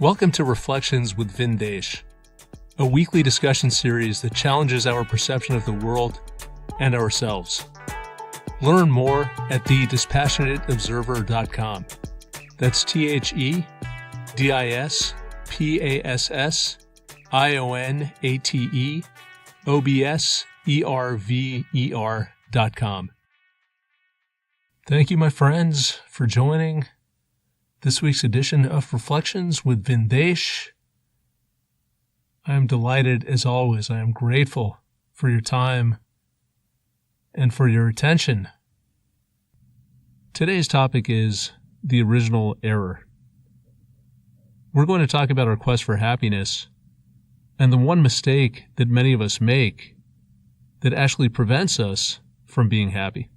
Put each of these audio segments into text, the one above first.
Welcome to Reflections with VinDesh, a weekly discussion series that challenges our perception of the world and ourselves. Learn more at thedispassionateobserver.com. That's THEDISPASSIONATEOBSERVER.com. Thank you, my friends, for joining this week's edition of Reflections with VinDesh. I am delighted, as always. I am grateful for your time and for your attention. Today's topic is the original error. We're going to talk about our quest for happiness and the one mistake that many of us make that actually prevents us from being happy.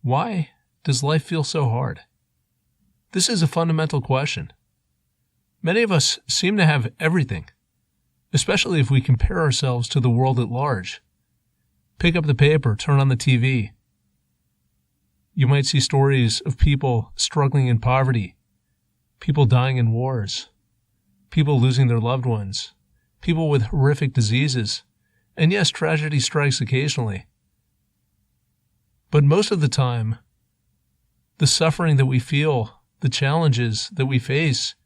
Why does life feel so hard? This is a fundamental question. Many of us seem to have everything, especially if we compare ourselves to the world at large. Pick up the paper, turn on the TV. You might see stories of people struggling in poverty, people dying in wars, people losing their loved ones, people with horrific diseases, and yes, tragedy strikes occasionally. But most of the time, the suffering that we feel, the challenges that we face,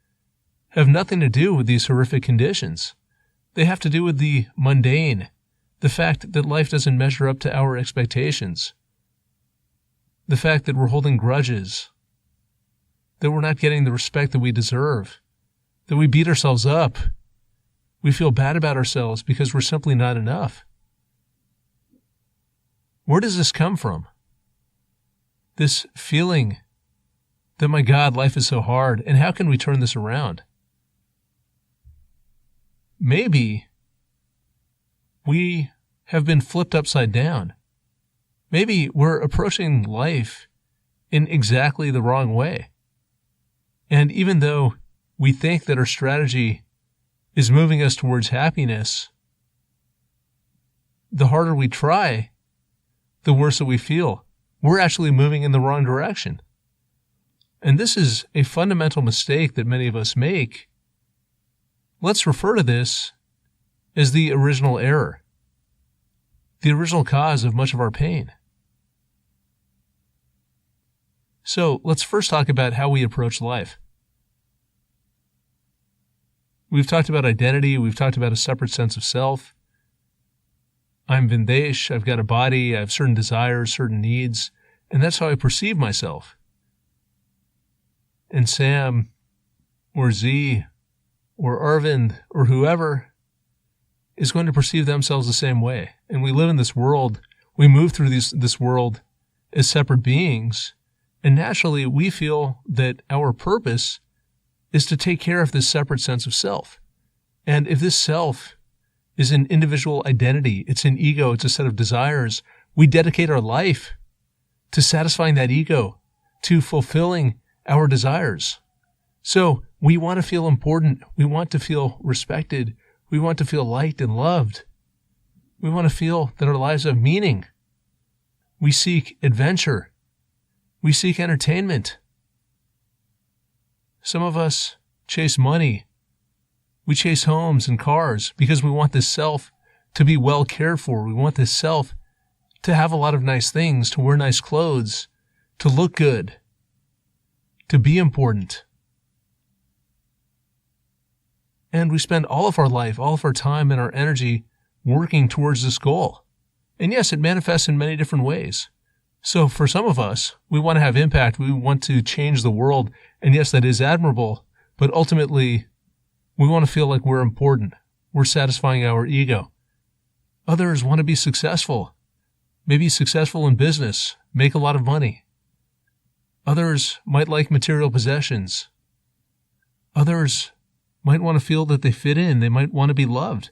have nothing to do with these horrific conditions. They have to do with the mundane, the fact that life doesn't measure up to our expectations, the fact that we're holding grudges, that we're not getting the respect that we deserve, that we beat ourselves up, we feel bad about ourselves because we're simply not enough. Where does this come from? This feeling that, my God, life is so hard, and how can we turn this around? Maybe we have been flipped upside down. Maybe we're approaching life in exactly the wrong way. And even though we think that our strategy is moving us towards happiness, the harder we try, the worse that we feel. We're actually moving in the wrong direction. And this is a fundamental mistake that many of us make. Let's refer to this as the original error, the original cause of much of our pain. So let's first talk about how we approach life. We've talked about identity. We've talked about a separate sense of self. I'm VinDesh. I've got a body. I have certain desires, certain needs, and that's how I perceive myself. And Sam, or Z, or Arvind, or whoever is going to perceive themselves the same way. And we live in this world. We move through this world as separate beings, and naturally we feel that our purpose is to take care of this separate sense of self. And if this self is an individual identity, it's an ego, it's a set of desires, we dedicate our life to satisfying that ego, to fulfilling our desires. So we want to feel important. We want to feel respected. We want to feel liked and loved. We want to feel that our lives have meaning. We seek adventure. We seek entertainment. Some of us chase money. We chase homes and cars because we want this self to be well cared for. We want this self to have a lot of nice things, to wear nice clothes, to look good, to be important. And we spend all of our life, all of our time and our energy working towards this goal. And yes, it manifests in many different ways. So for some of us, we want to have impact. We want to change the world. And yes, that is admirable. But ultimately, we want to feel like we're important. We're satisfying our ego. Others want to be successful. Maybe successful in business, make a lot of money. Others might like material possessions. Others might want to feel that they fit in. They might want to be loved.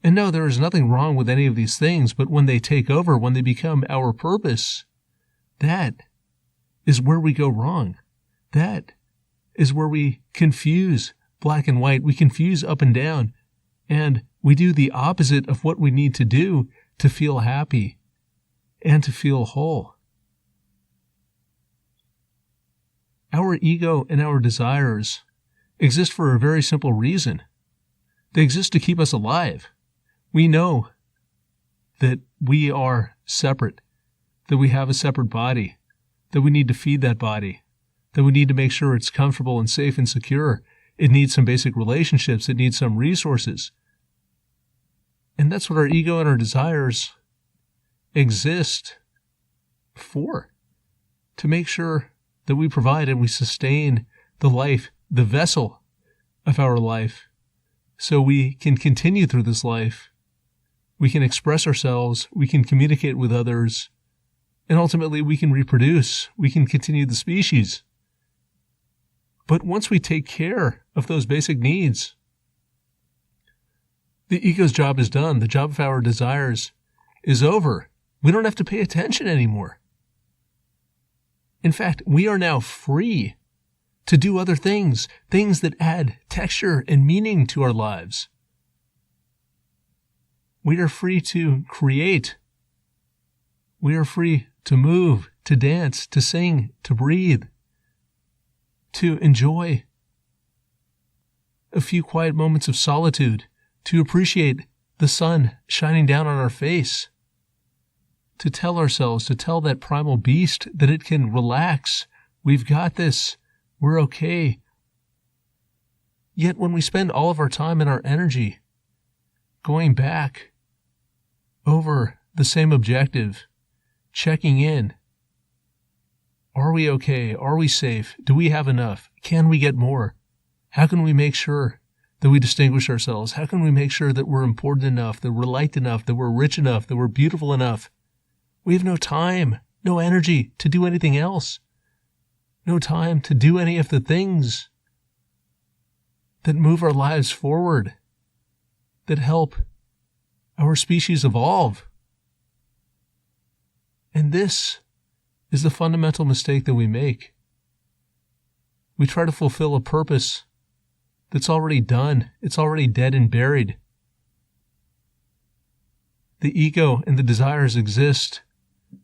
And no, there is nothing wrong with any of these things, but when they take over, when they become our purpose, that is where we go wrong. That is where we confuse black and white. We confuse up and down, and we do the opposite of what we need to do to feel happy and to feel whole. our ego and our desires exist for a very simple reason. They exist to keep us alive. We know that we are separate, that we have a separate body, that we need to feed that body, that we need to make sure it's comfortable and safe and secure. It needs some basic relationships. It needs some resources. And that's what our ego and our desires exist for, to make sure that we provide and we sustain the life, the vessel of our life, so we can continue through this life. We can express ourselves, we can communicate with others, and ultimately we can reproduce, we can continue the species. But once we take care of those basic needs, the ego's job is done. The job of our desires is over. We don't have to pay attention anymore. In fact, we are now free to do other things, things that add texture and meaning to our lives. We are free to create. We are free to move, to dance, to sing, to breathe, to enjoy a few quiet moments of solitude, to appreciate the sun shining down on our face, to tell ourselves, to tell that primal beast that it can relax. We've got this. We're okay. Yet when we spend all of our time and our energy going back over the same objective, checking in, are we okay? Are we safe? Do we have enough? Can we get more? How can we make sure that we distinguish ourselves? How can we make sure that we're important enough, that we're liked enough, that we're rich enough, that we're beautiful enough? We have no time, no energy to do anything else. No time to do any of the things that move our lives forward, that help our species evolve. And this is the fundamental mistake that we make. We try to fulfill a purpose that's already done. It's already dead and buried. The ego and the desires exist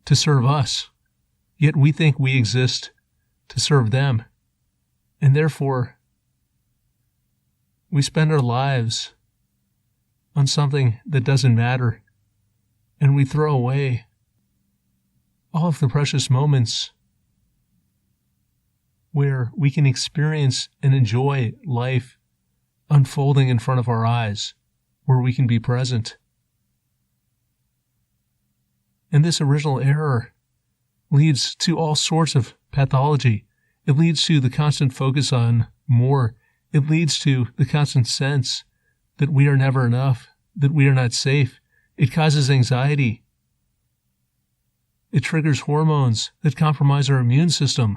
to serve us, yet we think we exist to serve them. And therefore, we spend our lives on something that doesn't matter, and we throw away all of the precious moments where we can experience and enjoy life unfolding in front of our eyes, where we can be present. And this original error leads to all sorts of pathology. It leads to the constant focus on more. It leads to the constant sense that we are never enough, that we are not safe. It causes anxiety. It triggers hormones that compromise our immune system,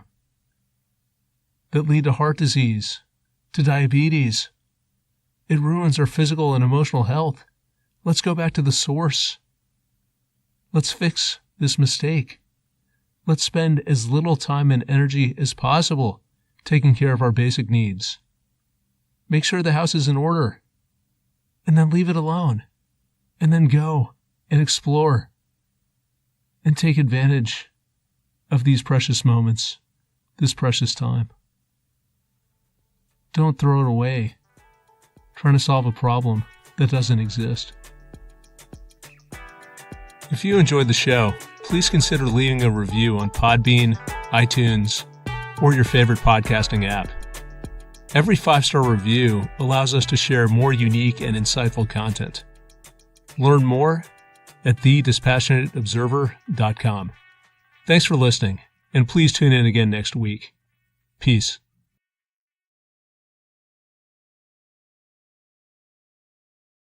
that lead to heart disease, to diabetes. It ruins our physical and emotional health. Let's go back to the source. Let's fix this mistake. Let's spend as little time and energy as possible taking care of our basic needs. Make sure the house is in order, and then leave it alone, and then go and explore and take advantage of these precious moments, this precious time. Don't throw it away trying to solve a problem that doesn't exist. If you enjoyed the show, please consider leaving a review on Podbean, iTunes, or your favorite podcasting app. Every 5-star review allows us to share more unique and insightful content. Learn more at thedispassionateobserver.com. Thanks for listening, and please tune in again next week. Peace.